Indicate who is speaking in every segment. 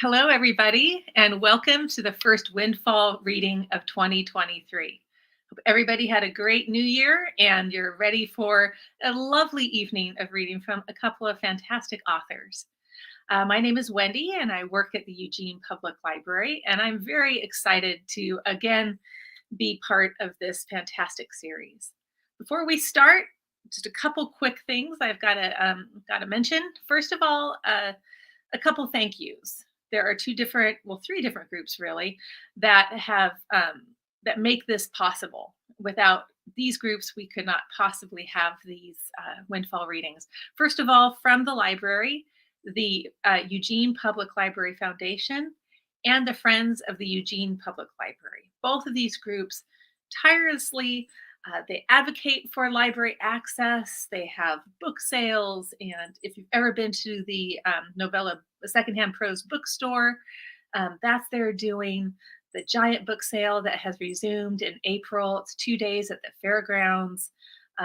Speaker 1: Hello, everybody, and welcome to the first Windfall reading of 2023. Hope everybody had a great new year and you're ready for a lovely evening of reading from a couple of fantastic authors. My name is Wendy, and I work at the Eugene Public Library, and I'm very excited to again be part of this fantastic series. Before we start, just a couple quick things I've got to mention. First of all, a couple thank yous. There are three different groups really that have that make this possible. Without these groups, we could not possibly have these windfall readings. First of all, from the library, the Eugene Public Library Foundation, and the Friends of the Eugene Public Library. Both of these groups tirelessly they advocate for library access. They have book sales, and if you've ever been to the novella secondhand prose bookstore, that's they're doing the giant book sale that has resumed in April. It's 2 days at the fairgrounds.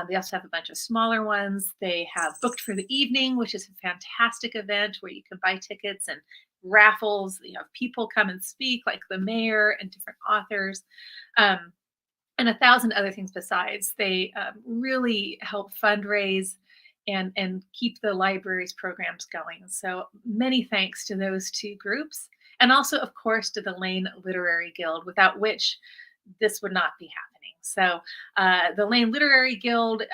Speaker 1: They also have a bunch of smaller ones. They have Booked for the Evening, which is a fantastic event where you can buy tickets and raffles. You know, people come and speak, like the mayor and different authors. And 1,000 other things besides. They really help fundraise and keep the library's programs going. So many thanks to those two groups. And also, of course, to the Lane Literary Guild, without which this would not be happening. So the Lane Literary Guild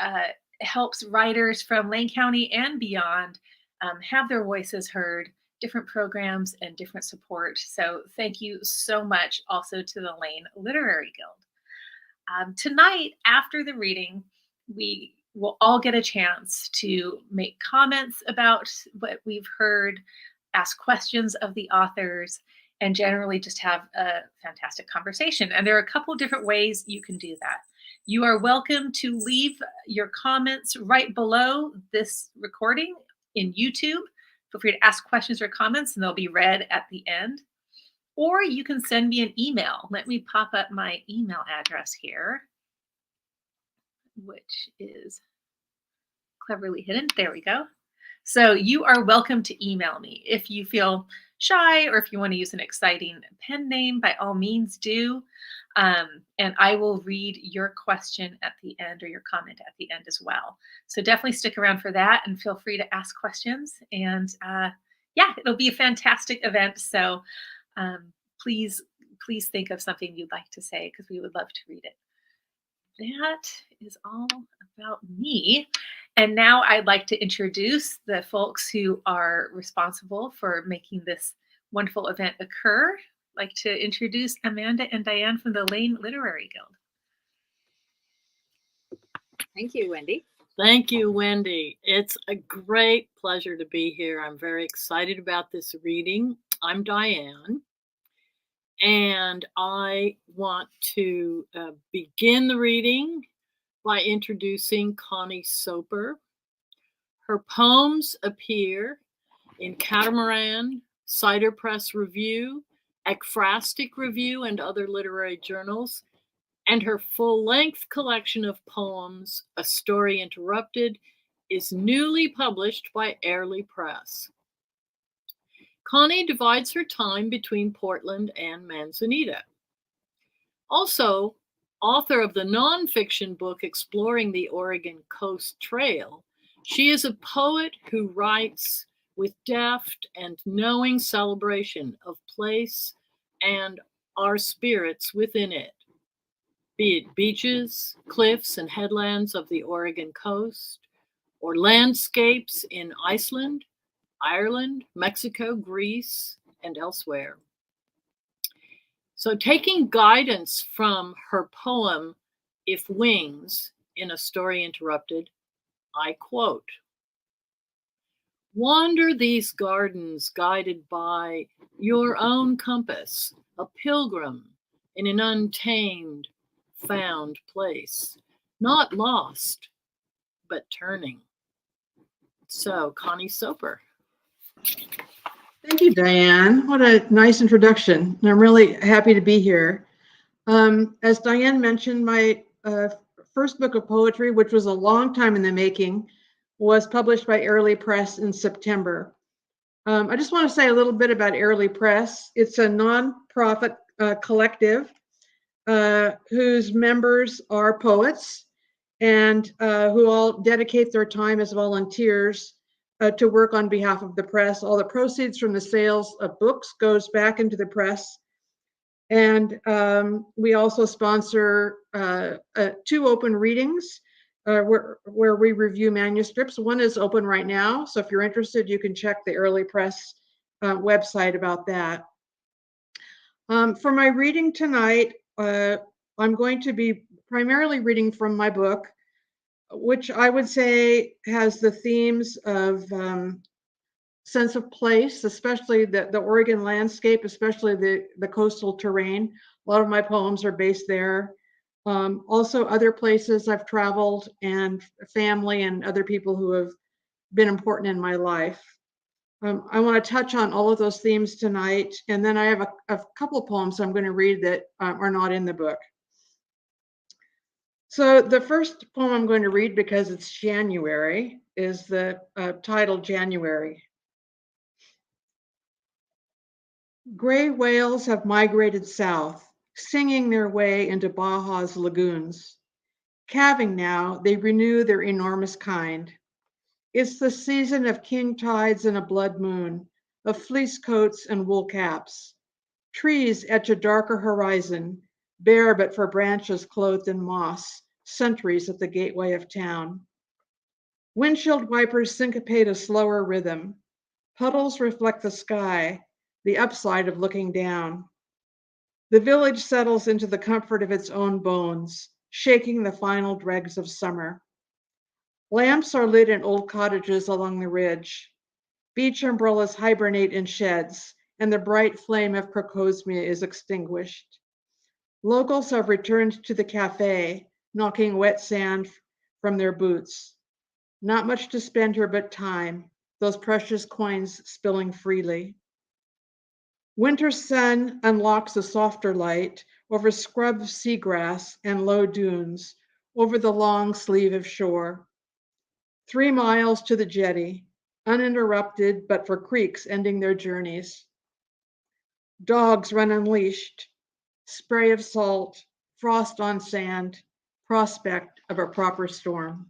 Speaker 1: helps writers from Lane County and beyond have their voices heard, different programs and different support. So thank you so much also to the Lane Literary Guild. Tonight, after the reading, we will all get a chance to make comments about what we've heard, ask questions of the authors, and generally just have a fantastic conversation. And there are a couple different ways you can do that. You are welcome to leave your comments right below this recording in YouTube. Feel free to ask questions or comments, and they'll be read at the end. Or you can send me an email. Let me pop up my email address here, which is cleverly hidden. There we go. So you are welcome to email me. If you feel shy or if you want to use an exciting pen name, by all means do. And I will read your question at the end or your comment at the end as well. So definitely stick around for that and feel free to ask questions. And yeah, it'll be a fantastic event. So please think of something you'd like to say because we would love to read it. That is all about me. And now I'd like to introduce the folks who are responsible for making this wonderful event occur. I'd like to introduce Amanda and Dianne from the Lane Literary Guild.
Speaker 2: Thank you, Wendy.
Speaker 3: Thank you, Wendy. It's a great pleasure to be here. I'm very excited about this reading. I'm Dianne, and I want to begin the reading by introducing Connie Soper. Her poems appear in Catamaran, Cider Press Review, Ekphrastic Review, and other literary journals. And her full-length collection of poems, A Story Interrupted, is newly published by Airlie Press. Connie divides her time between Portland and Manzanita. Also, author of the nonfiction book Exploring the Oregon Coast Trail, she is a poet who writes with deft and knowing celebration of place and our spirits within it, be it beaches, cliffs, and headlands of the Oregon coast, or landscapes in Iceland, Ireland, Mexico, Greece, and elsewhere. So taking guidance from her poem, If Wings, in A Story Interrupted, I quote, "Wander these gardens guided by your own compass, a pilgrim in an untamed, found place, not lost, but turning." So, Connie Soper.
Speaker 4: Thank you, Dianne. What a nice introduction. I'm really happy to be here. As Dianne mentioned, my first book of poetry, which was a long time in the making, was published by Airlie Press in September. I just want to say a little bit about Airlie Press. It's a nonprofit collective whose members are poets and who all dedicate their time as volunteers to work on behalf of the press. All the proceeds from the sales of books goes back into the press. And we also sponsor 2 open readings where we review manuscripts. One is open right now, so if you're interested, you can check the Airlie Press website about that. For my reading tonight, I'm going to be primarily reading from my book, which I would say has the themes of sense of place, especially the Oregon landscape, especially the coastal terrain. A lot of my poems are based there. Also other places I've traveled and family and other people who have been important in my life. I want to touch on all of those themes tonight. And then I have a couple of poems I'm going to read that are not in the book. So the first poem I'm going to read, because it's January, is the title January. Gray whales have migrated south, singing their way into Baja's lagoons. Calving now, they renew their enormous kind. It's the season of king tides and a blood moon, of fleece coats and wool caps. Trees etch a darker horizon, bare but for branches clothed in moss, sentries at the gateway of town. Windshield wipers syncopate a slower rhythm. Puddles reflect the sky, the upside of looking down. The village settles into the comfort of its own bones, shaking the final dregs of summer. Lamps are lit in old cottages along the ridge. Beach umbrellas hibernate in sheds, and the bright flame of crocosmia is extinguished. Locals have returned to the cafe, knocking wet sand from their boots. Not much to spend here but time, those precious coins spilling freely. Winter's sun unlocks a softer light over scrub of seagrass and low dunes, over the long sleeve of shore. 3 miles to the jetty, uninterrupted but for creeks ending their journeys. Dogs run unleashed, spray of salt, frost on sand, prospect of a proper storm.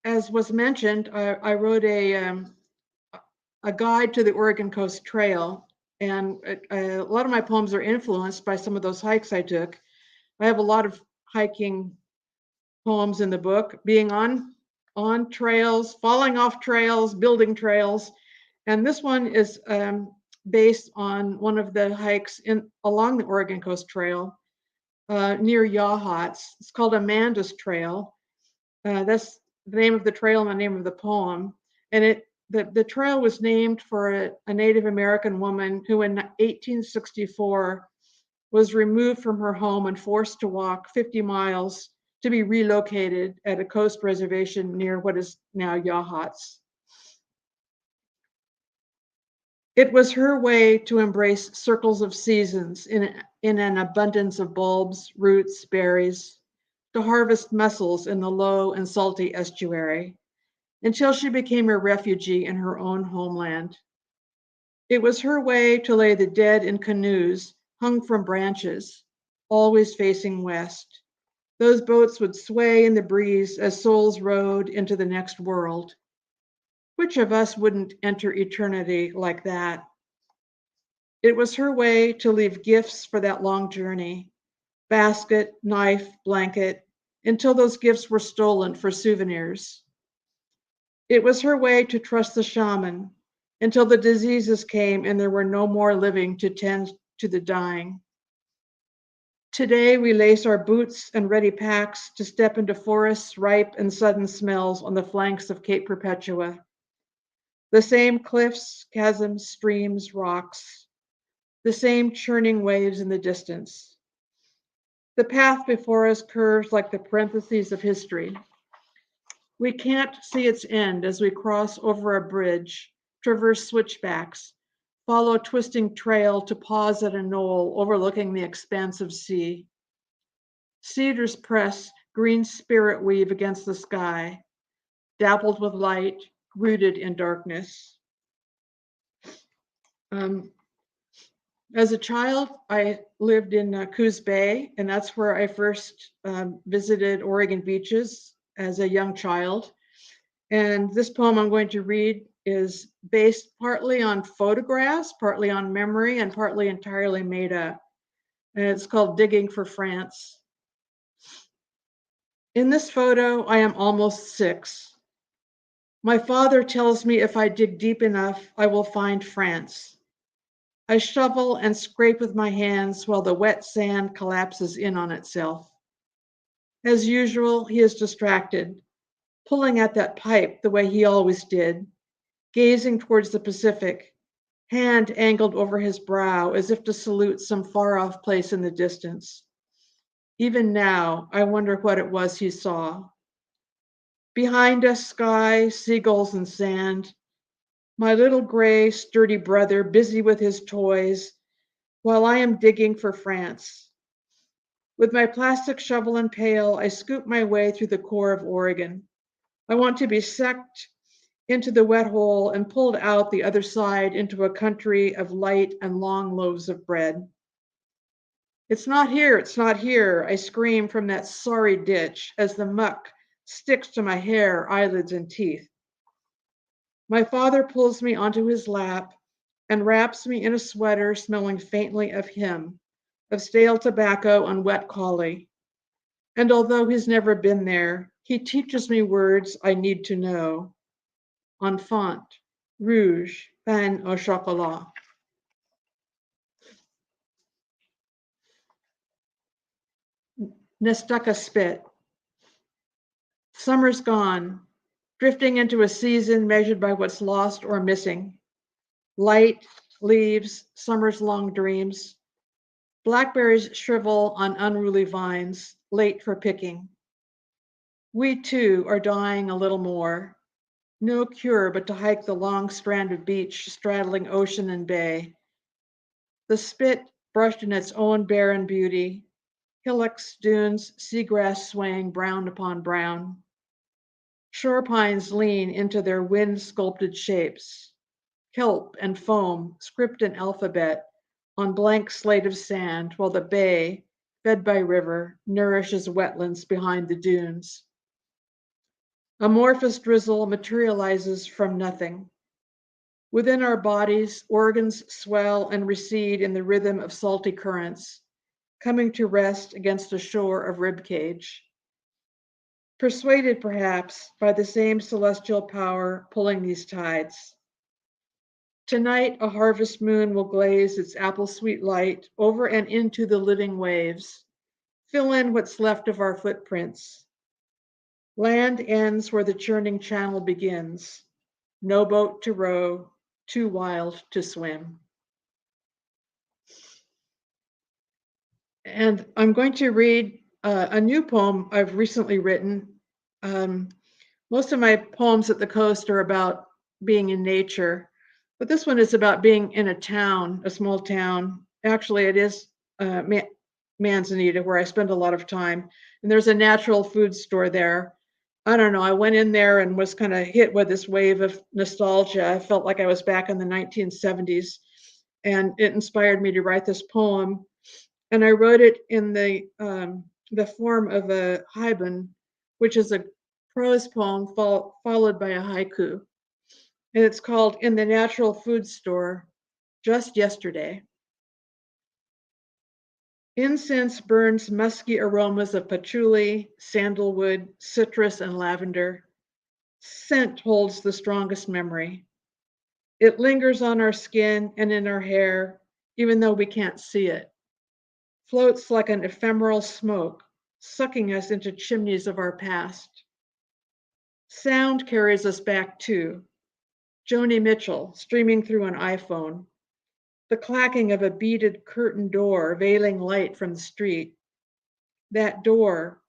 Speaker 4: As was mentioned, I wrote a guide to the Oregon Coast Trail, and a lot of my poems are influenced by some of those hikes I took. I have a lot of hiking poems in the book, being on trails, falling off trails, building trails, and this one is based on one of the hikes along the Oregon Coast Trail near Yachats. It's called Amanda's Trail. That's the name of the trail and the name of the poem. And the trail was named for a Native American woman who in 1864 was removed from her home and forced to walk 50 miles to be relocated at a coast reservation near what is now Yachats. It was her way to embrace circles of seasons in an abundance of bulbs, roots, berries, to harvest mussels in the low and salty estuary, until she became a refugee in her own homeland. It was her way to lay the dead in canoes hung from branches, always facing west. Those boats would sway in the breeze as souls rode into the next world. Which of us wouldn't enter eternity like that? It was her way to leave gifts for that long journey, basket, knife, blanket, until those gifts were stolen for souvenirs. It was her way to trust the shaman until the diseases came and there were no more living to tend to the dying. Today, we lace our boots and ready packs to step into forests ripe and sudden smells on the flanks of Cape Perpetua. The same cliffs, chasms, streams, rocks, the same churning waves in the distance. The path before us curves like the parentheses of history. We can't see its end as we cross over a bridge, traverse switchbacks, follow twisting trail to pause at a knoll overlooking the expanse of sea. Cider Press green spirit weave against the sky, dappled with light, rooted in darkness. As a child, I lived in Coos Bay, and that's where I first visited Oregon beaches as a young child. And this poem I'm going to read is based partly on photographs, partly on memory, and partly entirely made up. And it's called Digging for France. In this photo, I am almost 6. My father tells me if I dig deep enough, I will find France. I shovel and scrape with my hands while the wet sand collapses in on itself. As usual, he is distracted, pulling at that pipe the way he always did, gazing towards the Pacific, hand angled over his brow as if to salute some far-off place in the distance. Even now, I wonder what it was he saw. Behind us, sky, seagulls, and sand. My little gray, sturdy brother busy with his toys, while I am digging for France. With my plastic shovel and pail, I scoop my way through the core of Oregon. I want to be sucked into the wet hole and pulled out the other side into a country of light and long loaves of bread. It's not here, I scream from that sorry ditch as the muck sticks to my hair, eyelids, and teeth. My father pulls me onto his lap and wraps me in a sweater smelling faintly of him, of stale tobacco and wet collie. And although he's never been there, he teaches me words I need to know. Enfant, rouge, pain au chocolat. Nestucca spit. Summer's gone, drifting into a season measured by what's lost or missing. Light, leaves, summer's long dreams. Blackberries shrivel on unruly vines, late for picking. We too are dying a little more. No cure but to hike the long strand of beach straddling ocean and bay. The spit brushed in its own barren beauty, hillocks, dunes, seagrass swaying brown upon brown. Shore pines lean into their wind-sculpted shapes. Kelp and foam, script and alphabet, on blank slate of sand, while the bay, fed by river, nourishes wetlands behind the dunes. Amorphous drizzle materializes from nothing. Within our bodies, organs swell and recede in the rhythm of salty currents, coming to rest against a shore of ribcage. Persuaded, perhaps, by the same celestial power pulling these tides. Tonight, a harvest moon will glaze its apple-sweet light over and into the living waves, fill in what's left of our footprints. Land ends where the churning channel begins. No boat to row, too wild to swim. And I'm going to read a new poem I've recently written. Most of my poems at the coast are about being in nature, but this one is about being in a town, a small town. Actually, it is Manzanita, where I spend a lot of time. And there's a natural food store there. I don't know, I went in there and was kind of hit with this wave of nostalgia. I felt like I was back in the 1970s, and it inspired me to write this poem. And I wrote it in the form of a haibun, which is a prose poem followed by a haiku. And it's called In the Natural Food Store, Just Yesterday. Incense burns musky aromas of patchouli, sandalwood, citrus, and lavender. Scent holds the strongest memory. It lingers on our skin and in our hair, even though we can't see it. Floats like an ephemeral smoke, sucking us into chimneys of our past. Sound carries us back too. Joni Mitchell streaming through an iPhone. The clacking of a beaded curtain door veiling light from the street. That door,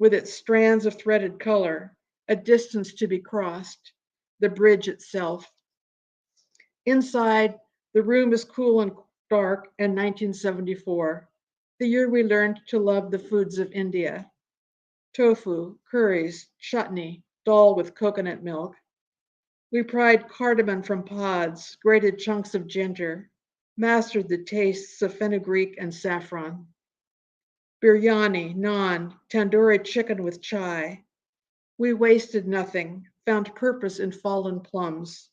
Speaker 4: with its strands of threaded color, a distance to be crossed, the bridge itself. Inside, the room is cool and dark and 1974, the year we learned to love the foods of India. tofu, curries, chutney, dal with coconut milk. We pried cardamom from pods, grated chunks of ginger, mastered the tastes of fenugreek and saffron. Biryani, naan, tandoori chicken with chai. We wasted nothing, found purpose in fallen plums,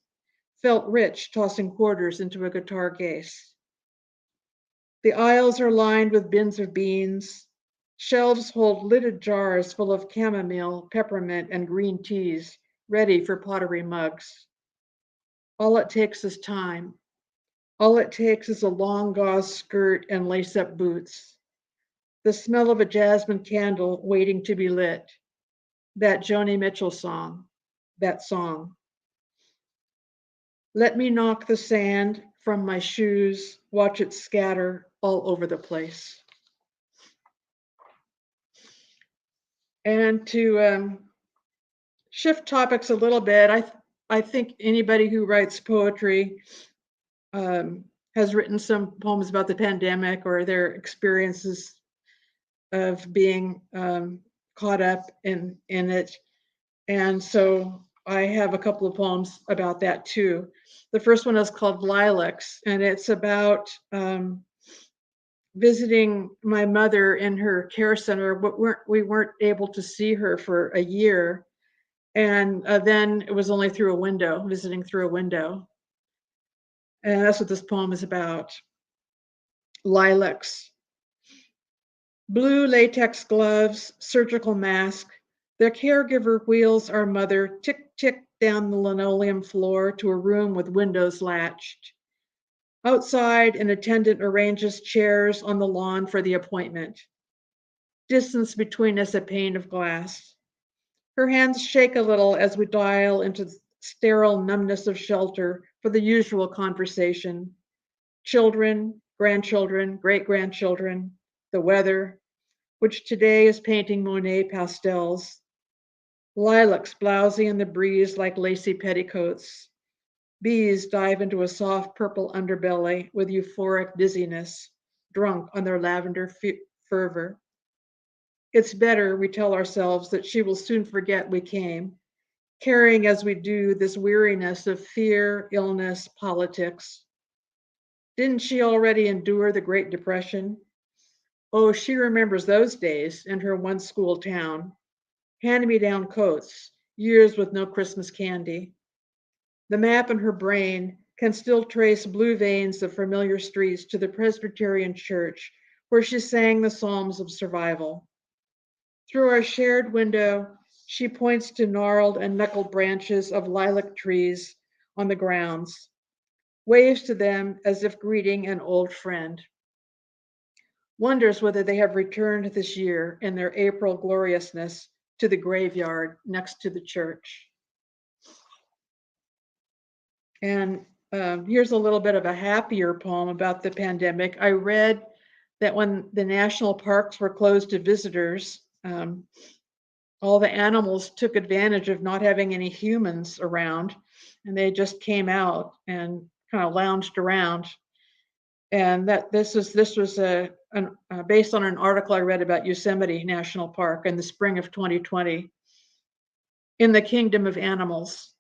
Speaker 4: felt rich tossing quarters into a guitar case. The aisles are lined with bins of beans. Shelves hold lidded jars full of chamomile, peppermint, and green teas, ready for pottery mugs. All it takes is time. All it takes is a long gauze skirt and lace-up boots. The smell of a jasmine candle waiting to be lit. That Joni Mitchell song, that song. Let me knock the sand from my shoes, watch it scatter all over the place. And to shift topics a little bit, I think anybody who writes poetry has written some poems about the pandemic or their experiences of being caught up in it. And so I have a couple of poems about that too. The first one is called Lilacs, and it's about visiting my mother in her care center, but we weren't able to see her for a year. And then it was only through a window, visiting through a window. And that's what this poem is about. Lilacs. Blue latex gloves, surgical mask. Their caregiver wheels our mother tick, tick down the linoleum floor to a room with windows latched. Outside, an attendant arranges chairs on the lawn for the appointment. Distance between us a pane of glass. Her hands shake a little as we dial into sterile numbness of shelter for the usual conversation. Children, grandchildren, great-grandchildren, the weather, which today is painting Monet pastels. Lilacs blousy in the breeze like lacy petticoats. Bees dive into a soft purple underbelly with euphoric dizziness, drunk on their lavender fervor. It's better, we tell ourselves, that she will soon forget we came, carrying as we do this weariness of fear, illness, politics. Didn't she already endure the Great Depression? Oh, she remembers those days in her one school town. Hand-me-down coats, years with no Christmas candy. The map in her brain can still trace blue veins of familiar streets to the Presbyterian church where she sang the Psalms of survival. Through our shared window, she points to gnarled and knuckled branches of lilac trees on the grounds, waves to them as if greeting an old friend. Wonders whether they have returned this year in their April gloriousness to the graveyard next to the church. And here's a little bit of a happier poem about the pandemic. I read that when the national parks were closed to visitors, all the animals took advantage of not having any humans around, and they just came out and kind of lounged around. And that this was based on an article I read about Yosemite National Park in the spring of 2020. In the kingdom of animals,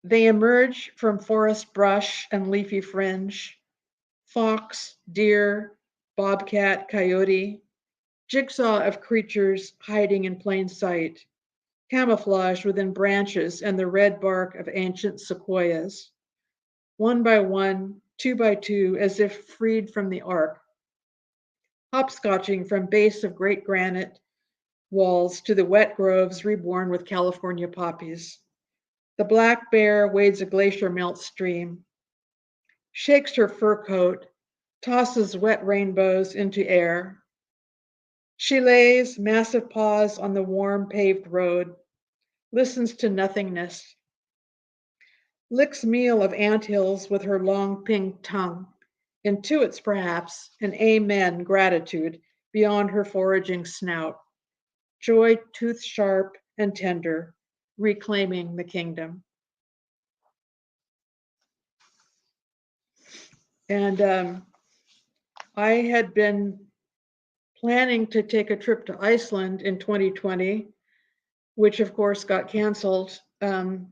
Speaker 4: they emerge from forest brush and leafy fringe. Fox, deer, bobcat, coyote, jigsaw of creatures hiding in plain sight, camouflaged within branches and the red bark of ancient sequoias. One by one, two by two, as if freed from the ark, hopscotching from base of great granite walls to the wet groves reborn with California poppies. The black bear wades a glacier melt stream, shakes her fur coat, tosses wet rainbows into air. She lays massive paws on the warm paved road, listens to nothingness, licks meal of anthills with her long pink tongue, intuits perhaps an amen gratitude beyond her foraging snout, joy tooth sharp and tender, reclaiming the kingdom. And I had been planning to take a trip to Iceland in 2020, which of course got canceled. But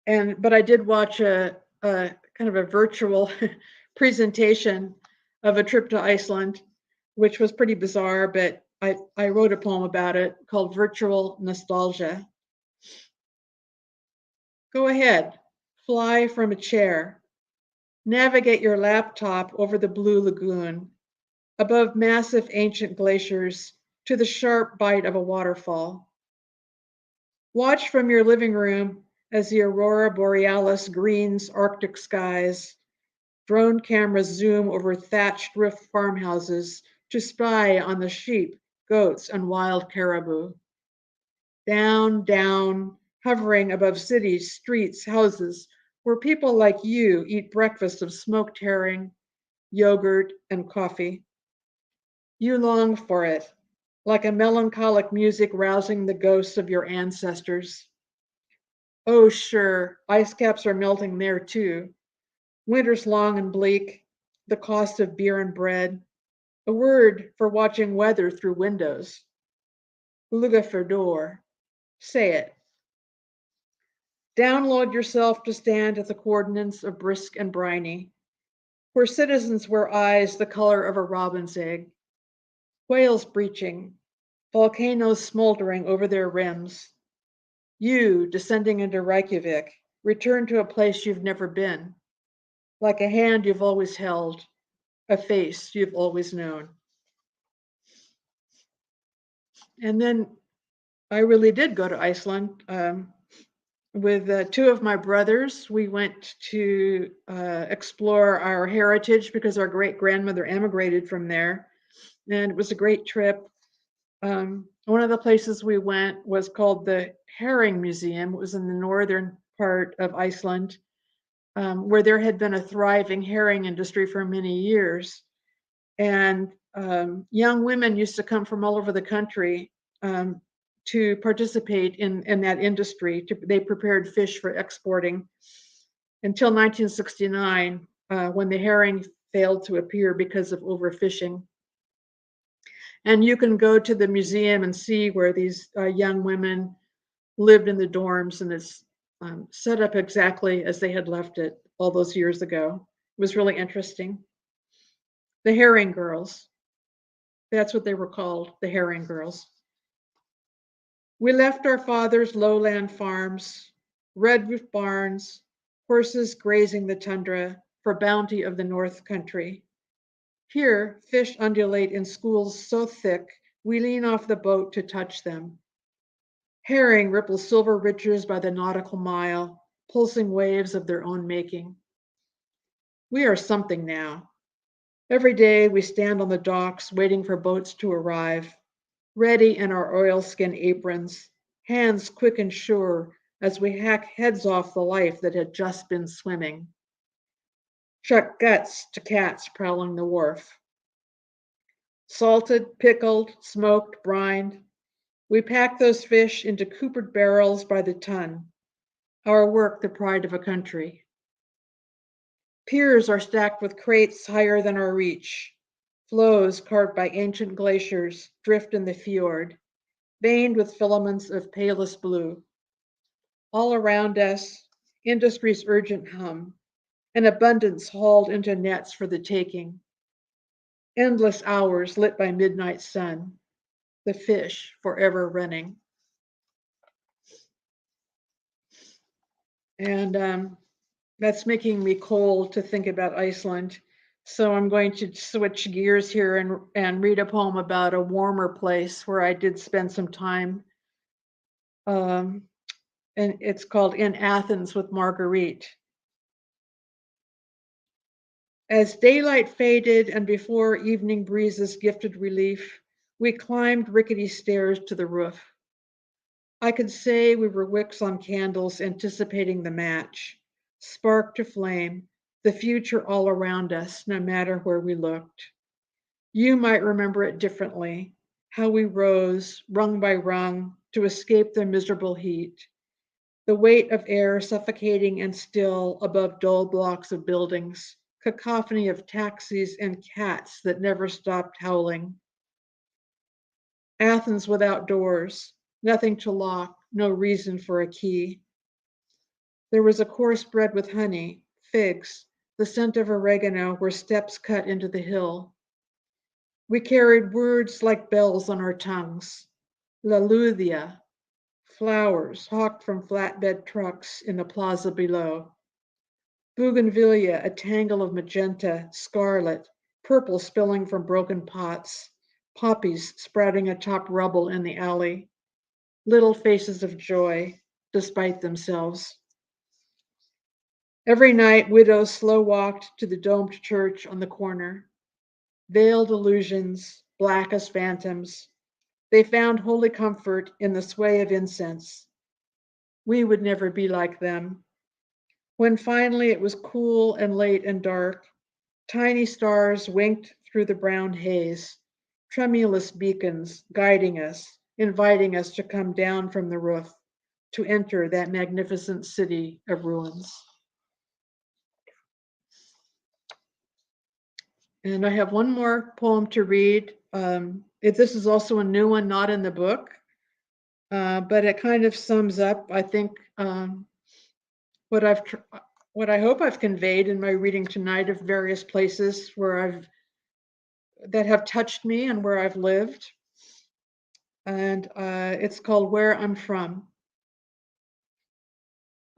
Speaker 4: I did watch a kind of a virtual presentation of a trip to Iceland, which was pretty bizarre, but I wrote a poem about it called Virtual Nostalgia. Go ahead, fly from a chair, navigate your laptop over the blue lagoon, above massive ancient glaciers to the sharp bite of a waterfall. Watch from your living room as the aurora borealis greens Arctic skies. Drone cameras zoom over thatched roof farmhouses to spy on the sheep, goats, and wild caribou. Down, down, hovering above cities, streets, houses, where people like you eat breakfast of smoked herring, yogurt, and coffee. You long for it, like a melancholic music rousing the ghosts of your ancestors. Oh, sure, ice caps are melting there too. Winter's long and bleak, the cost of beer and bread, a word for watching weather through windows. Lugaferdor, say it. Download yourself to stand at the coordinates of brisk and briny, where citizens wear eyes the color of a robin's egg, whales breaching, volcanoes smoldering over their rims. You, descending into Reykjavik, return to a place you've never been, like a hand you've always held, a face you've always known. And then I really did go to Iceland. With two of my brothers, we went to explore our heritage because our great grandmother emigrated from there. And it was a great trip. One of the places we went was called the Herring Museum. It was in the northern part of Iceland, where there had been a thriving herring industry for many years. And young women used to come from all over the country to participate in that industry. They prepared fish for exporting until 1969, when the herring failed to appear because of overfishing. And you can go to the museum and see where these young women lived in the dorms, and it's set up exactly as they had left it all those years ago. It was really interesting. The herring girls, that's what they were called, the herring girls. We left our father's lowland farms, red roof barns, horses grazing the tundra for bounty of the North Country. Here, fish undulate in schools so thick, we lean off the boat to touch them. Herring ripple silver riches by the nautical mile, pulsing waves of their own making. We are something now. Every day we stand on the docks waiting for boats to arrive, ready in our oilskin aprons, hands quick and sure as we hack heads off the life that had just been swimming. Chuck guts to cats prowling the wharf. Salted, pickled, smoked, brined, we pack those fish into coopered barrels by the ton, our work the pride of a country. Piers are stacked with crates higher than our reach. Floes carved by ancient glaciers drift in the fjord, veined with filaments of palest blue. All around us, industry's urgent hum, an abundance hauled into nets for the taking. Endless hours lit by midnight sun, the fish forever running. And that's making me cold to think about Iceland. So I'm going to switch gears here and read a poem about a warmer place where I did spend some time. And it's called In Athens with Marguerite. As daylight faded and before evening breezes gifted relief, we climbed rickety stairs to the roof. I could say we were wicks on candles anticipating the match, spark to flame, the future all around us, no matter where we looked. You might remember it differently, how we rose, rung by rung, to escape the miserable heat, the weight of air suffocating and still above dull blocks of buildings, cacophony of taxis and cats that never stopped howling. Athens without doors, nothing to lock, no reason for a key. There was a coarse bread with honey, figs, the scent of oregano where steps cut into the hill. We carried words like bells on our tongues. Laludia, flowers hawked from flatbed trucks in the plaza below. Bougainvillea, a tangle of magenta, scarlet, purple spilling from broken pots, poppies sprouting atop rubble in the alley, little faces of joy, despite themselves. Every night, widows slow walked to the domed church on the corner. Veiled illusions, black as phantoms, they found holy comfort in the sway of incense. We would never be like them. When finally it was cool and late and dark, tiny stars winked through the brown haze, tremulous beacons guiding us, inviting us to come down from the roof, to enter that magnificent city of ruins. And I have one more poem to read. This is also a new one, not in the book, but it kind of sums up, I think, what I hope I've conveyed in my reading tonight of various places that have touched me and where I've lived. And it's called Where I'm From.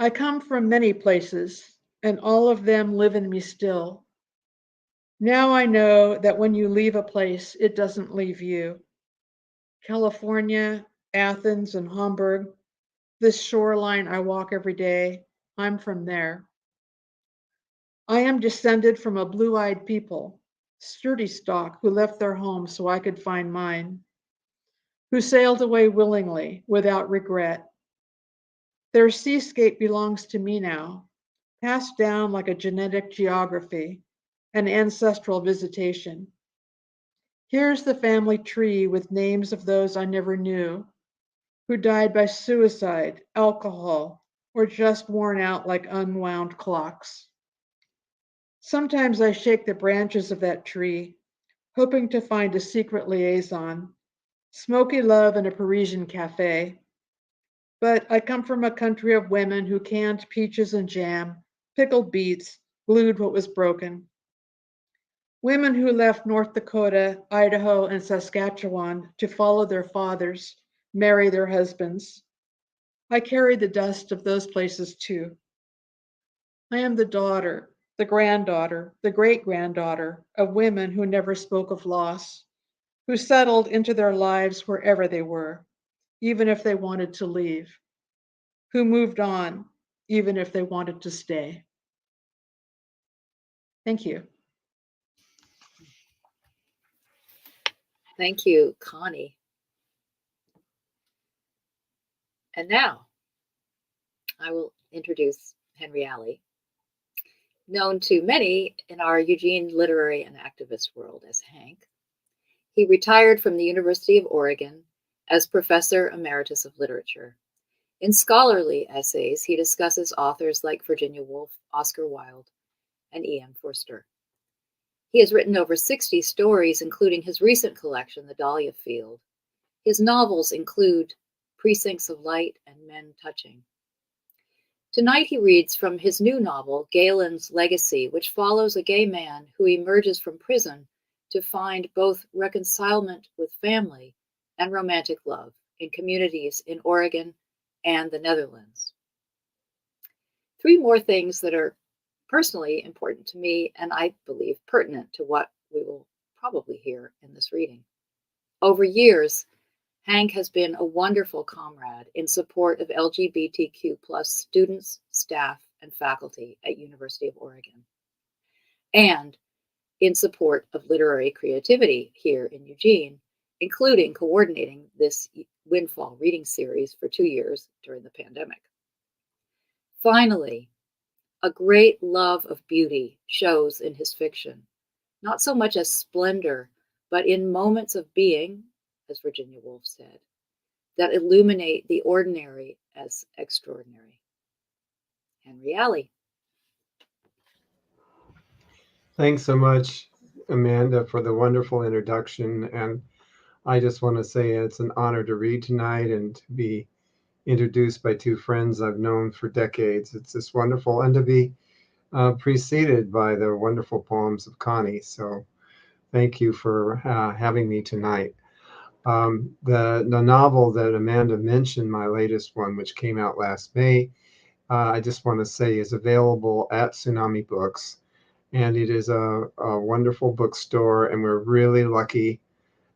Speaker 4: I come from many places, and all of them live in me still. Now I know that when you leave a place, it doesn't leave you. California, Athens, and Hamburg, this shoreline I walk every day, I'm from there. I am descended from a blue-eyed people, sturdy stock who left their home so I could find mine, who sailed away willingly, without regret. Their seascape belongs to me now, passed down like a genetic geography, an ancestral visitation. Here's the family tree with names of those I never knew, who died by suicide, alcohol, or just worn out like unwound clocks. Sometimes I shake the branches of that tree, hoping to find a secret liaison, smoky love in a Parisian cafe. But I come from a country of women who canned peaches and jam, pickled beets, glued what was broken. Women who left North Dakota, Idaho, and Saskatchewan to follow their fathers, marry their husbands. I carry the dust of those places too. I am the daughter, the granddaughter, the great-granddaughter of women who never spoke of loss, who settled into their lives wherever they were, even if they wanted to leave, who moved on, even if they wanted to stay. Thank you.
Speaker 2: Thank you, Connie. And now I will introduce Henry Alley, known to many in our Eugene literary and activist world as Hank. He retired from the University of Oregon as Professor Emeritus of Literature. In scholarly essays, he discusses authors like Virginia Woolf, Oscar Wilde, and E.M. Forster. He has written over 60 stories, including his recent collection, The Dahlia Field. His novels include Precincts of Light and Men Touching. Tonight he reads from his new novel, Galen's Legacy, which follows a gay man who emerges from prison to find both reconcilement with family and romantic love in communities in Oregon and the Netherlands. Three more things that are personally important to me and I believe pertinent to what we will probably hear in this reading. Over years, Hank has been a wonderful comrade in support of LGBTQ+ students, staff, and faculty at University of Oregon, and in support of literary creativity here in Eugene, including coordinating this Windfall Reading Series for 2 years during the pandemic. Finally, a great love of beauty shows in his fiction, not so much as splendor, but in moments of being, as Virginia Woolf said, that illuminate the ordinary as extraordinary. Henry Alley.
Speaker 5: Thanks so much, Amanda, for the wonderful introduction. And I just want to say it's an honor to read tonight and to be introduced by two friends I've known for decades. It's just wonderful, and to be preceded by the wonderful poems of Connie. So thank you for having me tonight. The novel that Amanda mentioned, my latest one, which came out last May, I just want to say is available at Tsunami Books. And it is a wonderful bookstore, and we're really lucky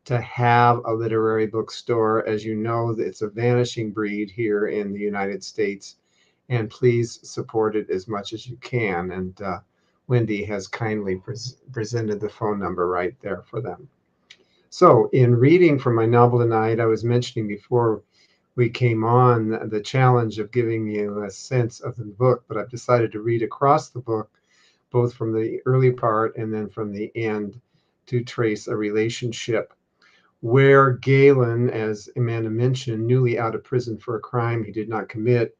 Speaker 5: to have a literary bookstore. As you know, it's a vanishing breed here in the United States, and please support it as much as you can. And Wendy has kindly presented the phone number right there for them. So in reading from my novel tonight, I was mentioning before we came on the challenge of giving you a sense of the book, but I've decided to read across the book, both from the early part and then from the end, to trace a relationship where Galen, as Amanda mentioned, newly out of prison for a crime he did not commit,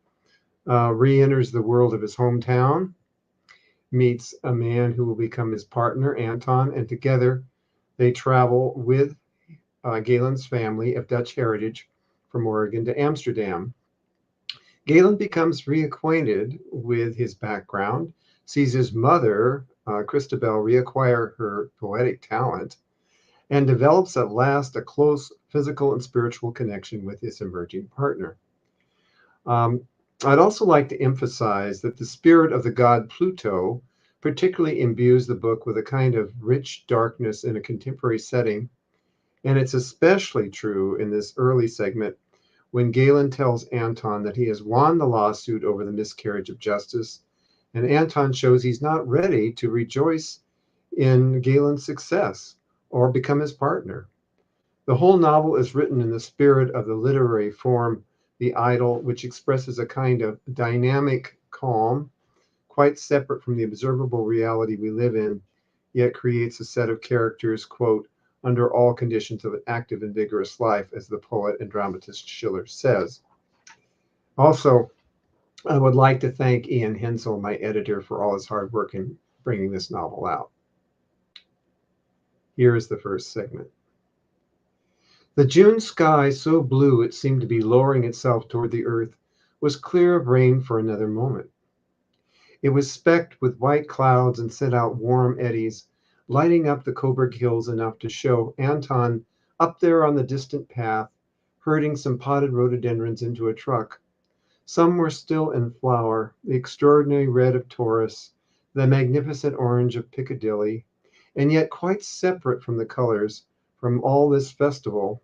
Speaker 5: re-enters the world of his hometown, meets a man who will become his partner, Anton, and together they travel with Galen's family of Dutch heritage from Oregon to Amsterdam. Galen becomes reacquainted with his background, sees his mother, Christabel, reacquire her poetic talent, and develops at last a close physical and spiritual connection with his emerging partner. I'd also like to emphasize that the spirit of the god Pluto particularly imbues the book with a kind of rich darkness in a contemporary setting, and it's especially true in this early segment when Galen tells Anton that he has won the lawsuit over the miscarriage of justice, and Anton shows he's not ready to rejoice in Galen's success or become his partner. The whole novel is written in the spirit of the literary form, the idyll, which expresses a kind of dynamic calm, quite separate from the observable reality we live in, yet creates a set of characters, quote, under all conditions of an active and vigorous life, as the poet and dramatist Schiller says. Also, I would like to thank Ian Hensel, my editor, for all his hard work in bringing this novel out. Here is the first segment. The June sky, so blue it seemed to be lowering itself toward the earth, was clear of rain for another moment. It was specked with white clouds and sent out warm eddies, lighting up the Coburg Hills enough to show Anton up there on the distant path, herding some potted rhododendrons into a truck. Some were still in flower, the extraordinary red of Taurus, the magnificent orange of Piccadilly, and yet quite separate from the colors, from all this festival.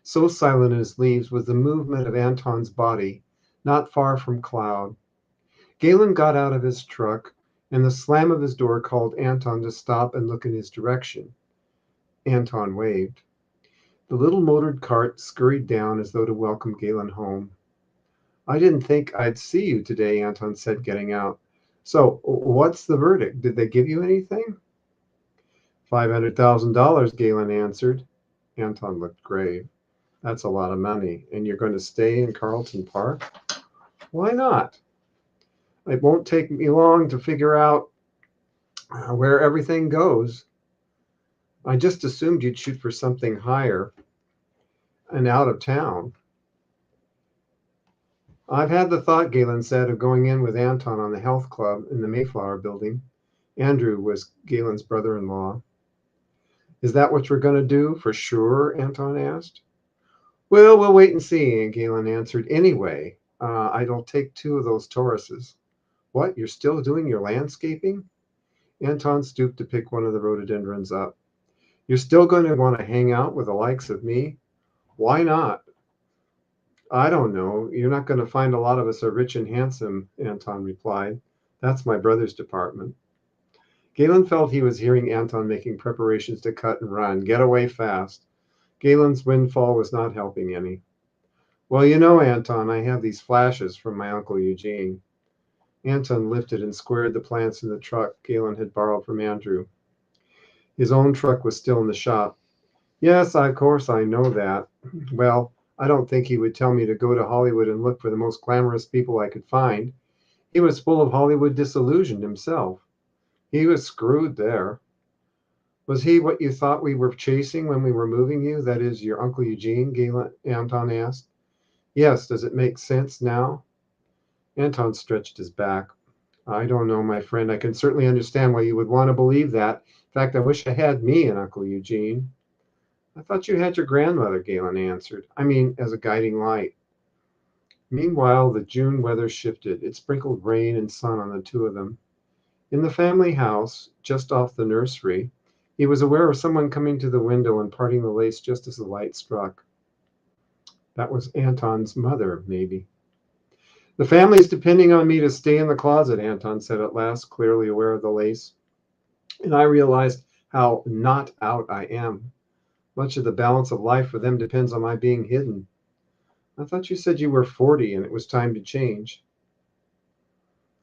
Speaker 5: So silent in its leaves was the movement of Anton's body, not far from cloud. Galen got out of his truck, and the slam of his door called Anton to stop and look in his direction. Anton waved. The little motored cart scurried down as though to welcome Galen home. I didn't think I'd see you today, Anton said, getting out. So, what's the verdict? Did they give you anything? $500,000, Galen answered. Anton looked grave. That's a lot of money. And you're going to stay in Carlton Park? Why not? It won't take me long to figure out where everything goes. I just assumed you'd shoot for something higher and out of town. I've had the thought, Galen said, of going in with Anton on the health club in the Mayflower building. Andrew was Galen's brother-in-law. Is that what you're going to do, for sure? Anton asked. Well, we'll wait and see, Galen answered. Anyway, I'll take 2 of those Tauruses. What, you're still doing your landscaping? Anton stooped to pick one of the rhododendrons up. You're still going to want to hang out with the likes of me? Why not? I don't know. You're not going to find a lot of us are rich and handsome, Anton replied. That's my brother's department. Galen felt he was hearing Anton making preparations to cut and run, get away fast. Galen's windfall was not helping any. Well, you know, Anton, I have these flashes from my uncle Eugene. Anton lifted and squared the plants in the truck Galen had borrowed from Andrew. His own truck was still in the shop. Yes, of course, I know that. Well, I don't think he would tell me to go to Hollywood and look for the most glamorous people I could find. He was full of Hollywood disillusion himself. He was screwed there. Was he what you thought we were chasing when we were moving you? That is, your Uncle Eugene? Anton asked. Yes, does it make sense now? Anton stretched his back. I don't know, my friend. I can certainly understand why you would want to believe that. In fact, I wish I had me an Uncle Eugene. I thought you had your grandmother, Galen answered. I mean, as a guiding light. Meanwhile, the June weather shifted. It sprinkled rain and sun on the two of them. In the family house, just off the nursery, he was aware of someone coming to the window and parting the lace just as the light struck. That was Anton's mother, maybe. The family's depending on me to stay in the closet, Anton said at last, clearly aware of the lace. And I realized how not out I am. Much of the balance of life for them depends on my being hidden. I thought you said you were 40 and it was time to change.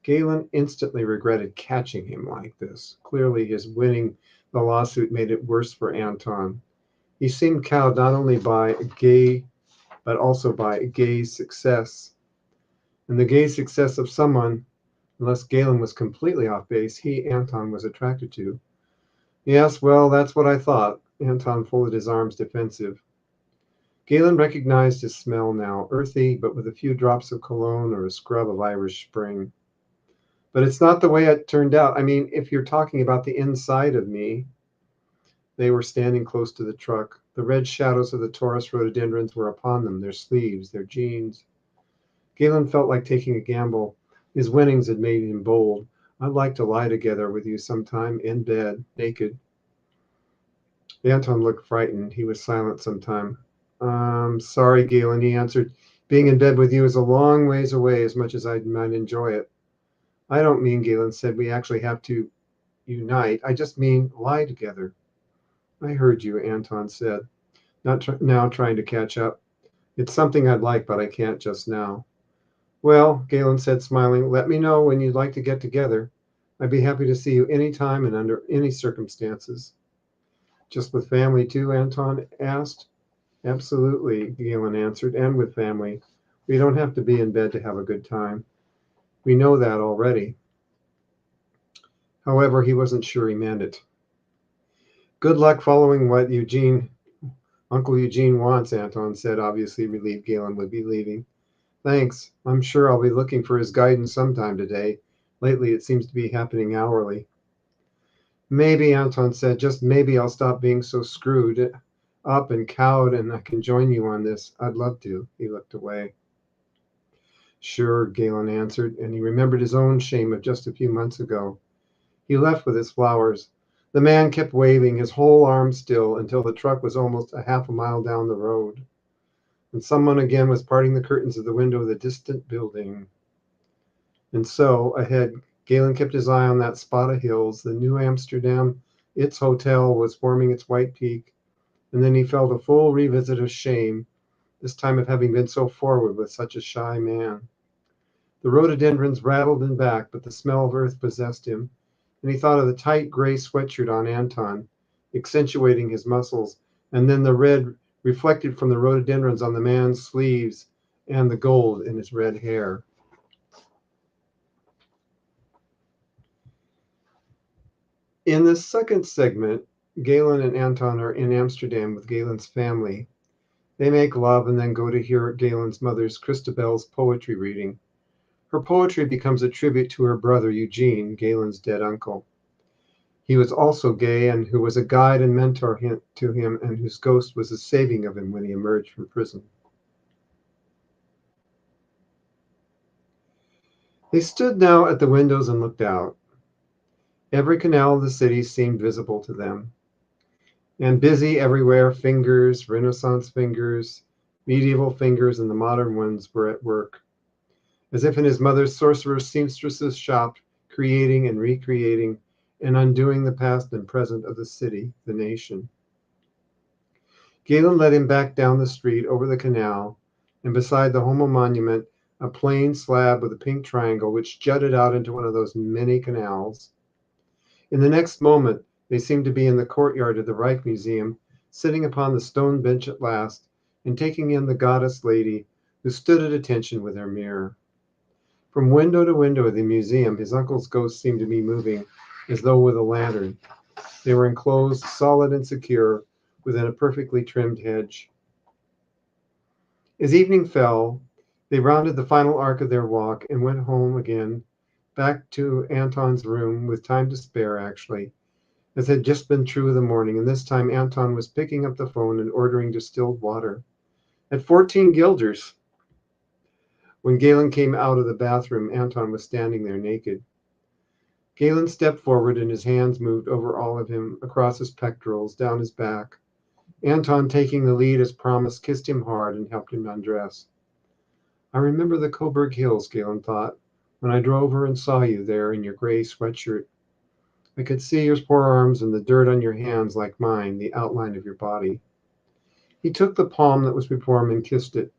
Speaker 5: Galen instantly regretted catching him like this. Clearly, his winning the lawsuit made it worse for Anton. He seemed cowed not only by gay, but also by gay success. And the gay success of someone, unless Galen was completely off base, Anton, was attracted to. Yes, well, that's what I thought. Anton folded his arms, defensive. Galen recognized his smell now, earthy, but with a few drops of cologne or a scrub of Irish Spring. But it's not the way it turned out. I mean, if you're talking about the inside of me. They were standing close to the truck. The red shadows of the Taurus rhododendrons were upon them, their sleeves, their jeans. Galen felt like taking a gamble. His winnings had made him bold. I'd like to lie together with you sometime, in bed, naked. Anton looked frightened. He was silent some time. Sorry, Galen, he answered. Being in bed with you is a long ways away, as much as I might enjoy it. I don't mean, Galen said, we actually have to unite. I just mean lie together. I heard you, Anton said, now trying to catch up. It's something I'd like, but I can't just now. Well, Galen said, smiling, let me know when you'd like to get together. I'd be happy to see you anytime and under any circumstances. Just with family too, Anton asked. Absolutely, Galen answered, and with family. We don't have to be in bed to have a good time. We know that already. However, he wasn't sure he meant it. Good luck following what Uncle Eugene wants, Anton said, obviously relieved Galen would be leaving. Thanks. I'm sure I'll be looking for his guidance sometime today. Lately, it seems to be happening hourly. Maybe, Anton said, just maybe I'll stop being so screwed up and cowed and I can join you on this. I'd love to. He looked away. Sure, Galen answered, and he remembered his own shame of just a few months ago. He left with his flowers. The man kept waving, his whole arm still, until the truck was almost a half a mile down the road. And someone again was parting the curtains of the window of the distant building. And so, ahead, Galen kept his eye on that spot of hills, the New Amsterdam. Its hotel was forming its white peak. And then he felt a full revisit of shame, this time of having been so forward with such a shy man. The rhododendrons rattled him back, but the smell of earth possessed him, and he thought of the tight gray sweatshirt on Anton, accentuating his muscles, and then the red reflected from the rhododendrons on the man's sleeves and the gold in his red hair. In the second segment, Galen and Anton are in Amsterdam with Galen's family. They make love and then go to hear Galen's mother's, Christabel's, poetry reading. Her poetry becomes a tribute to her brother Eugene, Galen's dead uncle. He was also gay and who was a guide and mentor to him and whose ghost was the saving of him when he emerged from prison. They stood now at the windows and looked out. Every canal of the city seemed visible to them. And busy everywhere, fingers, Renaissance fingers, medieval fingers, and the modern ones were at work. As if in his mother's sorcerer's seamstress's shop, creating and recreating and undoing the past and present of the city, the nation. Galen led him back down the street over the canal, and beside the Homo monument, a plain slab with a pink triangle which jutted out into one of those many canals. In the next moment, they seemed to be in the courtyard of the Reich Museum, sitting upon the stone bench at last, and taking in the goddess lady, who stood at attention with her mirror. From window to window of the museum, his uncle's ghost seemed to be moving, as though with a lantern. They were enclosed, solid and secure, within a perfectly trimmed hedge. As evening fell, they rounded the final arc of their walk and went home again, back to Anton's room, with time to spare, actually, as had just been true of the morning, and this time Anton was picking up the phone and ordering distilled water. At 14 guilders. When Galen came out of the bathroom, Anton was standing there naked. Galen stepped forward and his hands moved over all of him, across his pectorals, down his back. Anton, taking the lead as promised, kissed him hard and helped him undress. I remember the Coburg Hills, Galen thought, when I drove her and saw you there in your gray sweatshirt. I could see your forearms and the dirt on your hands like mine, the outline of your body. He took the palm that was before him and kissed it,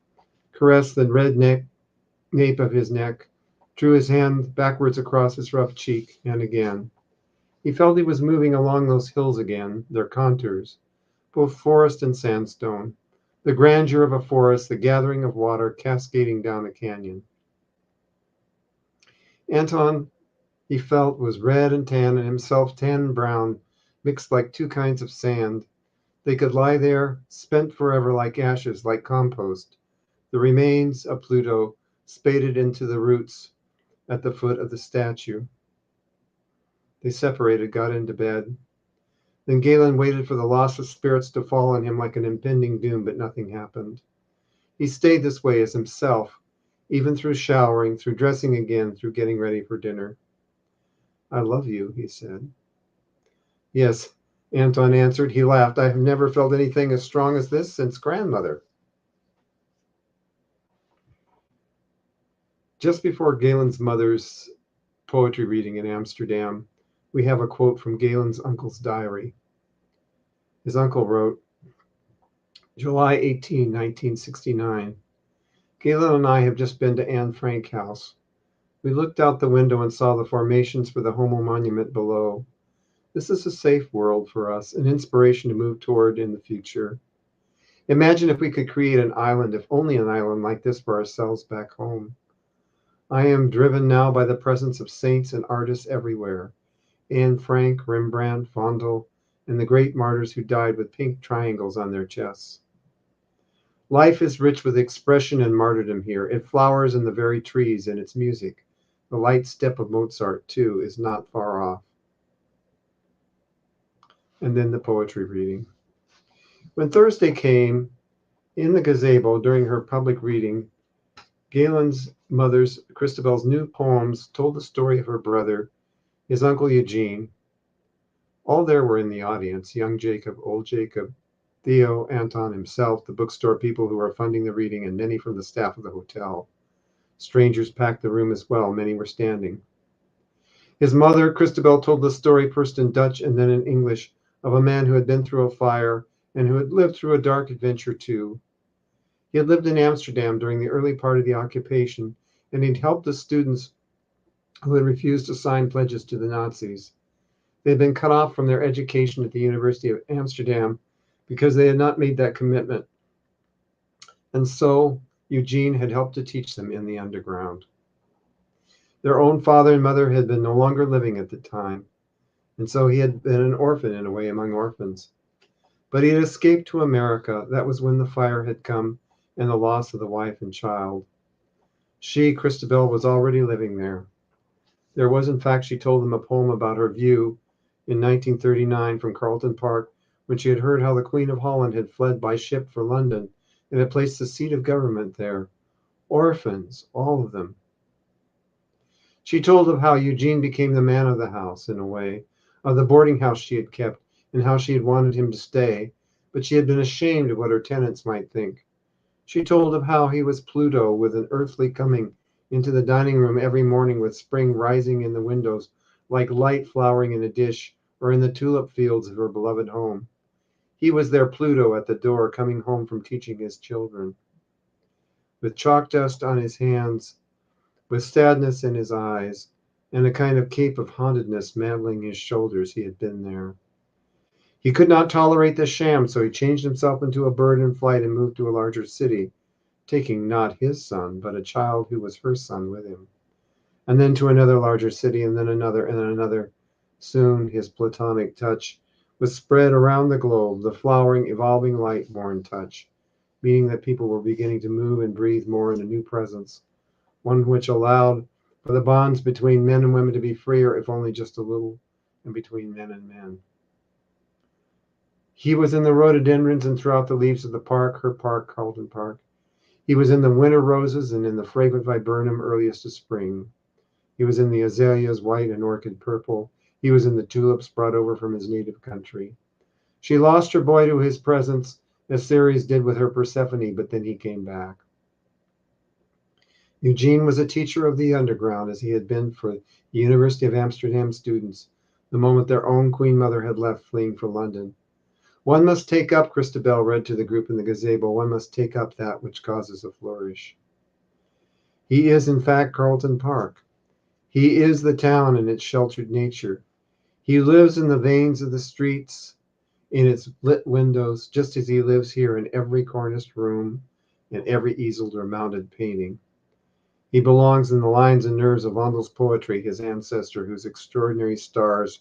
Speaker 5: caressed the red nape of his neck, drew his hand backwards across his rough cheek, and again. He felt he was moving along those hills again, their contours, both forest and sandstone, the grandeur of a forest, the gathering of water cascading down a canyon. Anton, he felt, was red and tan, and himself tan and brown, mixed like two kinds of sand. They could lie there, spent forever like ashes, like compost, the remains of Pluto spaded into the roots at the foot of the statue. They separated, got into bed. Then Galen waited for the loss of spirits to fall on him like an impending doom, but nothing happened. He stayed this way as himself, even through showering, through dressing again, through getting ready for dinner. I love you, he said. Yes, Anton answered. He laughed. I have never felt anything as strong as this since grandmother. Just before Galen's mother's poetry reading in Amsterdam, we have a quote from Galen's uncle's diary. His uncle wrote, July 18, 1969. Galen and I have just been to Anne Frank House. We looked out the window and saw the formations for the Homo monument below. This is a safe world for us, an inspiration to move toward in the future. Imagine if we could create an island, if only an island like this for ourselves back home. I am driven now by the presence of saints and artists everywhere. Anne Frank, Rembrandt, Vondel, and the great martyrs who died with pink triangles on their chests. Life is rich with expression and martyrdom here. It flowers in the very trees and its music. The light step of Mozart, too, is not far off. And then the poetry reading. When Thursday came, in the gazebo during her public reading, Galen's mother's, Christabel's new poems told the story of her brother, his uncle Eugene. All there were in the audience, young Jacob, old Jacob, Theo, Anton himself, the bookstore people who were funding the reading, and many from the staff of the hotel. Strangers packed the room as well. Many were standing. His mother, Christabel, told the story first in Dutch and then in English of a man who had been through a fire and who had lived through a dark adventure too. He had lived in Amsterdam during the early part of the occupation, and he'd helped the students who had refused to sign pledges to the Nazis. They had been cut off from their education at the University of Amsterdam because they had not made that commitment. And so Eugene had helped to teach them in the underground. Their own father and mother had been no longer living at the time, and so he had been an orphan in a way among orphans. But he had escaped to America. That was when the fire had come and the loss of the wife and child. She, Christabel, was already living there. There was, in fact, she told them a poem about her view in 1939 from Carlton Park, when she had heard how the Queen of Holland had fled by ship for London and had placed the seat of government there. Orphans, all of them. She told of how Eugene became the man of the house, in a way, of the boarding house she had kept, and how she had wanted him to stay, but she had been ashamed of what her tenants might think. She told of how he was Pluto with an earthly coming into the dining room every morning with spring rising in the windows like light flowering in a dish or in the tulip fields of her beloved home. He was their Pluto at the door, coming home from teaching his children. With chalk dust on his hands, with sadness in his eyes, and a kind of cape of hauntedness mantling his shoulders, he had been there. He could not tolerate the sham, so he changed himself into a bird in flight and moved to a larger city, taking not his son, but a child who was her son with him. And then to another larger city, and then another, Soon his platonic touch was spread around the globe, the flowering, evolving, light-born touch, meaning that people were beginning to move and breathe more in a new presence, one which allowed for the bonds between men and women to be freer, if only just a little, and between men and men. He was in the rhododendrons and throughout the leaves of the park, her park, Carlton Park. He was in the winter roses and in the fragrant viburnum earliest of spring. He was in the azaleas, white and orchid purple. He was in the tulips brought over from his native country. She lost her boy to his presence, as Ceres did with her Persephone, but then he came back. Eugene was a teacher of the underground, as he had been for the University of Amsterdam students, the moment their own Queen Mother had left, fleeing for London. One must take up, Christabel read to the group in the gazebo, one must take up that which causes a flourish. He is, in fact, Carlton Park. He is the town in its sheltered nature. He lives in the veins of the streets, in its lit windows, just as he lives here in every corniced room, in every easeled or mounted painting. He belongs in the lines and nerves of Vondel's poetry, his ancestor, whose extraordinary stars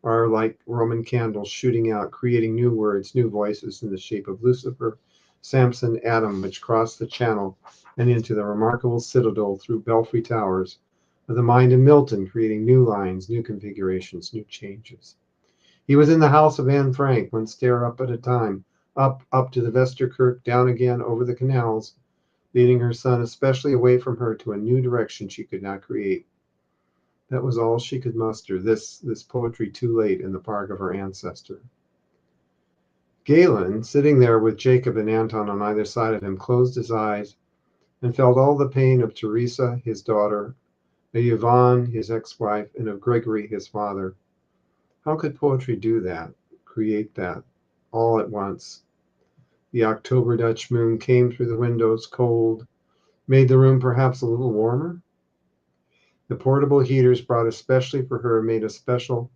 Speaker 5: are like Roman candles shooting out, creating new words, new voices in the shape of Lucifer, Samson, Adam, which cross the channel and into the remarkable citadel through belfry towers of the mind of Milton, creating new lines, new configurations, new changes. He was in the house of Anne Frank, one stair up at a time, up to the Vesterkirk, down again over the canals, leading her son especially away from her to a new direction she could not create. That was all she could muster, this poetry too late in the park of her ancestor. Galen, sitting there with Jacob and Anton on either side of him, closed his eyes and felt all the pain of Teresa, his daughter, of Yvonne, his ex-wife, and of Gregory, his father. How could poetry do that, create that, all at once? The October Dutch moon came through the windows, cold, made the room perhaps a little warmer. The portable heaters brought especially for her made a special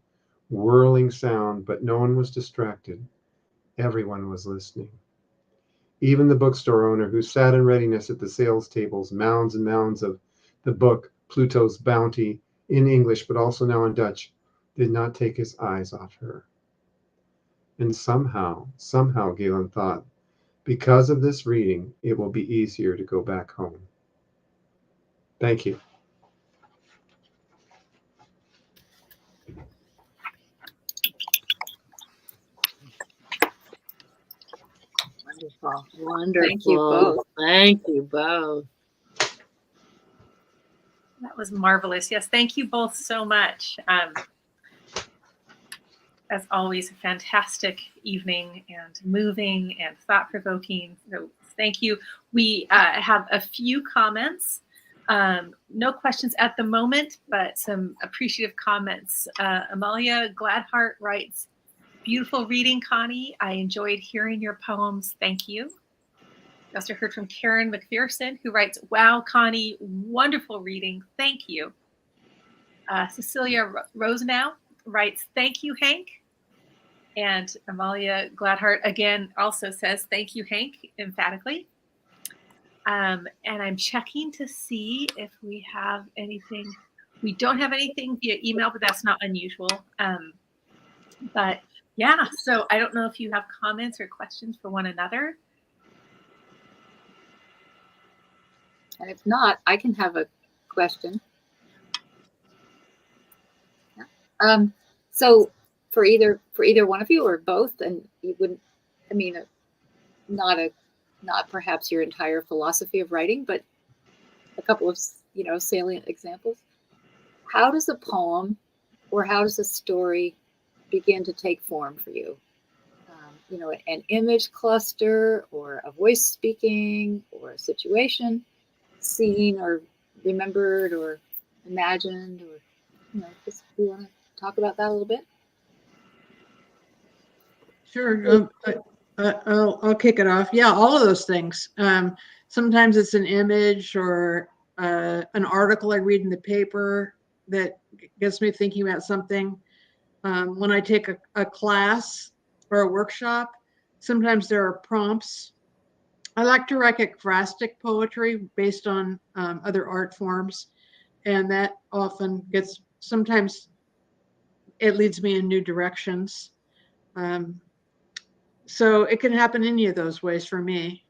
Speaker 5: whirling sound, but no one was distracted. Everyone was listening. Even the bookstore owner, who sat in readiness at the sales tables, mounds and mounds of the book, Pluto's Bounty, in English, but also now in Dutch, did not take his eyes off her. And somehow, Galen thought, because of this reading, it will be easier to go back home. Thank you.
Speaker 2: Wonderful.
Speaker 3: Wonderful.
Speaker 2: Thank you both.
Speaker 3: Thank you both.
Speaker 1: That was marvelous. Yes, thank you both so much. As always, a fantastic evening and moving and thought-provoking. So thank you. We have a few comments. No questions at the moment, but some appreciative comments. Amalia Gladhart writes, "Beautiful reading, Connie. I enjoyed hearing your poems. Thank you." We also heard from Karen McPherson, who writes, "Wow, Connie, wonderful reading. Thank you." Cecilia Rosenow writes, "Thank you, Hank." And Amalia Gladhart again also says, "Thank you, Hank," emphatically. And I'm checking to see if we have anything. We don't have anything via email, but that's not unusual. But yeah, so I don't know if you have comments or questions for one another.
Speaker 2: And if not, I can have a question. Yeah. So for either one of you or both, and you wouldn't, I mean, not perhaps your entire philosophy of writing, but a couple of salient examples. How does a poem or how does a story begin to take form for you? An image cluster or a voice speaking or a situation seen or remembered or imagined, or just, do you want to talk about that a little bit?
Speaker 4: Sure. I'll kick it off. Yeah, all of those things. Sometimes it's an image or an article I read in the paper that gets me thinking about something. When I take a class or a workshop, sometimes there are prompts. I like to write ekphrastic poetry based on other art forms, and that often gets sometimes it leads me in new directions. So it can happen any of those ways for me.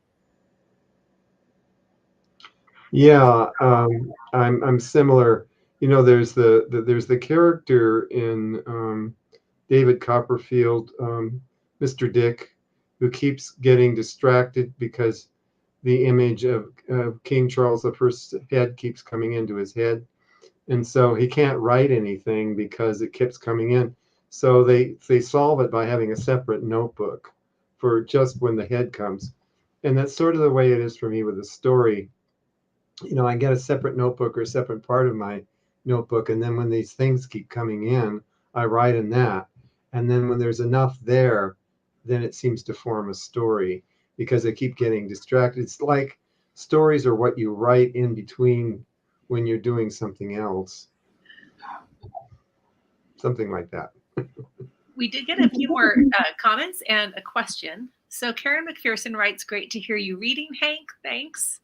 Speaker 5: Yeah, I'm similar. You know, there's the character in David Copperfield, Mr. Dick, who keeps getting distracted because the image of King Charles I's head keeps coming into his head, and so he can't write anything because it keeps coming in. So they solve it by having a separate notebook for just when the head comes, and that's sort of the way it is for me with a story. You know, I get a separate notebook or a separate part of my notebook, and then when these things keep coming in, I write in that, and then when there's enough there, then it seems to form a story because I keep getting distracted. It's like stories are what you write in between when you're doing something else, something like that.
Speaker 1: We did get a few more comments and a question. So Karen McPherson writes, "Great to hear you reading, Hank. Thanks."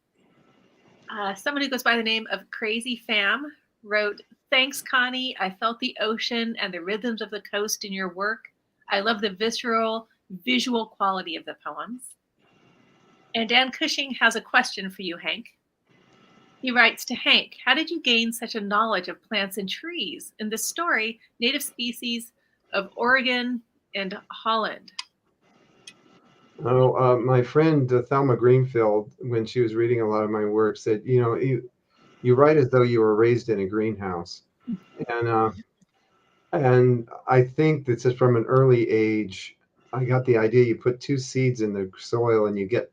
Speaker 1: Someone who goes by the name of Crazy Fam wrote, "Thanks, Connie. I felt the ocean and the rhythms of the coast in your work. I love the visceral, visual quality of the poems." And Dan Cushing has a question for you, Hank. He writes to Hank, "How did you gain such a knowledge of plants and trees? In this story, native species of Oregon and Holland."
Speaker 5: Oh, my friend Thelma Greenfield, when she was reading a lot of my work, said, you know, you write as though you were raised in a greenhouse, and I think that just from an early age, I got the idea you put two seeds in the soil and you get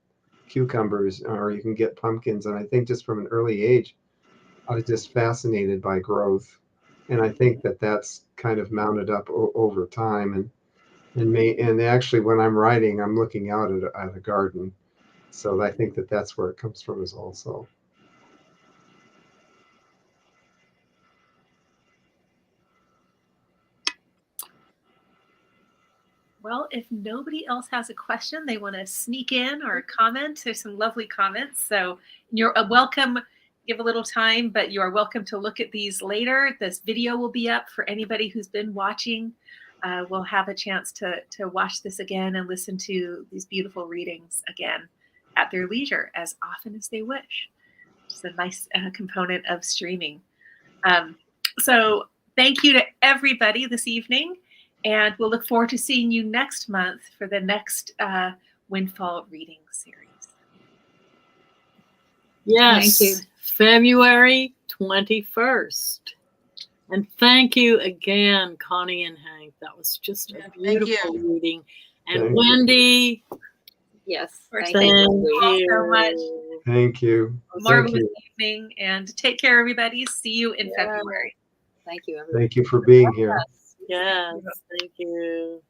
Speaker 5: cucumbers or you can get pumpkins. And I think just from an early age, I was just fascinated by growth, and I think that that's kind of mounted up over time. And actually, when I'm writing, I'm looking out at a garden. So I think that that's where it comes from is also.
Speaker 1: Well, if nobody else has a question, they want to sneak in or comment. There's some lovely comments. So you're welcome. Give a little time, but you are welcome to look at these later. This video will be up for anybody who's been watching. We'll have a chance to watch this again and listen to these beautiful readings again at their leisure as often as they wish. It's a nice component of streaming. So thank you to everybody this evening. And we'll look forward to seeing you next month for the next Windfall Reading Series.
Speaker 3: Yes,
Speaker 2: Thank you.
Speaker 3: February 21st. And thank you again, Connie and Hank. That was just a beautiful reading. And
Speaker 5: Thank
Speaker 3: Wendy,
Speaker 2: Yes.
Speaker 1: Thank
Speaker 2: Thank
Speaker 1: you
Speaker 2: you.
Speaker 1: all so much.
Speaker 5: Thank you.
Speaker 1: Marvelous
Speaker 5: Thank you.
Speaker 1: evening, and take care, everybody. See you in February.
Speaker 2: Thank you, everyone.
Speaker 5: Thank you for being here.
Speaker 3: Yes, thank you.